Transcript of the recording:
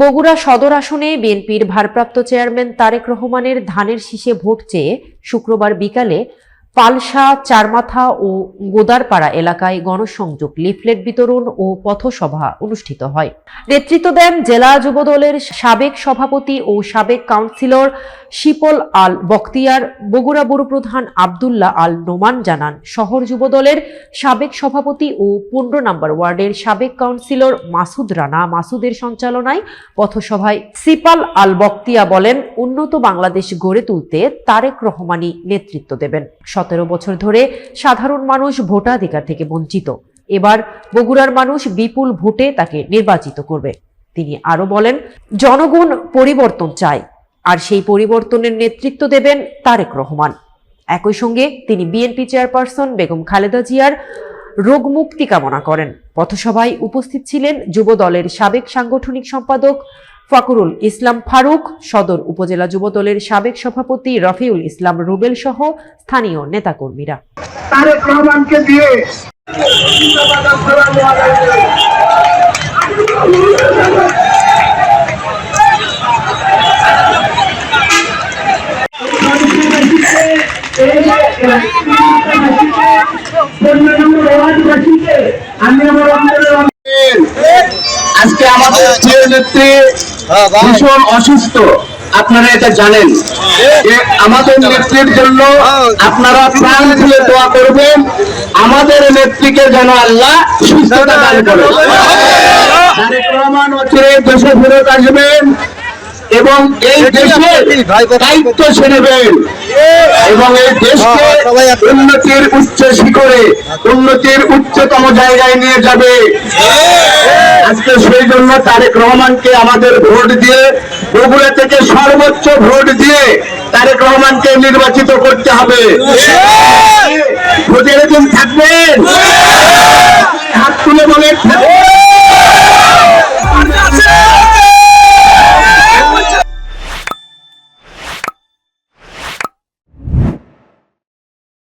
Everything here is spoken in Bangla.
বগুড়া সদর আসনে বিএনপির ভারপ্রাপ্ত চেয়ারম্যান তারেক রহমানের ধানের শীষে ভোট চেয়ে শুক্রবার বিকালে পালসা, চারমাথা ও গোদারপাড়া এলাকায় গণসংযোগ, লিফলেট বিতরণ ও পথসভা অনুষ্ঠিত হয়। নেতৃত্ব দেন জেলা যুবদলের সাবেক সভাপতি ও সাবেক কাউন্সিলর শিপল আল বখতিয়ার। বগুড়া ব্যুরো প্রধান আব্দুল্লাহ আল নোমান জানান, শহর যুবদলের সাবেক সভাপতি ও 15 নম্বর ওয়ার্ডের সাবেক কাউন্সিলর মাসুদ রানা মাসুদের সঞ্চালনায় পথসভায় সিপাল আল বখতিয়া বলেন, উন্নত বাংলাদেশ গড়ে তুলতে তারেক রহমানই নেতৃত্ব দেবেন। 17 বছর ধরে সাধারণ মানুষ ভোটাধিকার থেকে বঞ্চিত। এবার বগুড়ার মানুষ বিপুল ভোটে তাকে নির্বাচিত করবে। তিনি আরো বলেন, জনগণ পরিবর্তন চায়, আর সেই পরিবর্তনের নেতৃত্ব দেবেন তারেক রহমান। একই সঙ্গে তিনি বিএনপি চেয়ারপারসন বেগম খালেদা জিয়ার রোগ মুক্তি কামনা করেন। পথসভায় উপস্থিত ছিলেন যুব দলের সাবেক সাংগঠনিক সম্পাদক ফাকুরুল ইসলাম ফারুক, সদর উপজেলা যুব দলের সাবেক সভাপতি রফিউল ইসলাম রুবেল সহ স্থানীয় নেতাকর্মীরা। তারেক রহমানকে দিয়ে আজকে আমাদের প্রিয় নেত্রী ভীষণ অসুস্থ, আপনারা এটা জানেন। যে আমাদের নেত্রীর জন্য আপনারা প্রাণ খুলে দোয়া করবেন, আমাদের নেত্রীকে যেন আল্লাহ সুস্থতা দান করেন। তারেক রহমান অচিরে দেশে ফেরত আসবেন এবং এই দেশের দায়িত্ব নেবেন এবং এই দেশকে উন্নতির উচ্চ শিখরে, উন্নতির উচ্চতম জায়গায় নিয়ে যাবে। আজকে সেই জন্য তারেক রহমানকে আমাদের ভোট দিয়ে, বগুড়া থেকে সর্বোচ্চ ভোট দিয়ে তারেক রহমানকে নির্বাচিত করতে হবে। ভোটের দিন থাকবেন, হাত তুলে বলে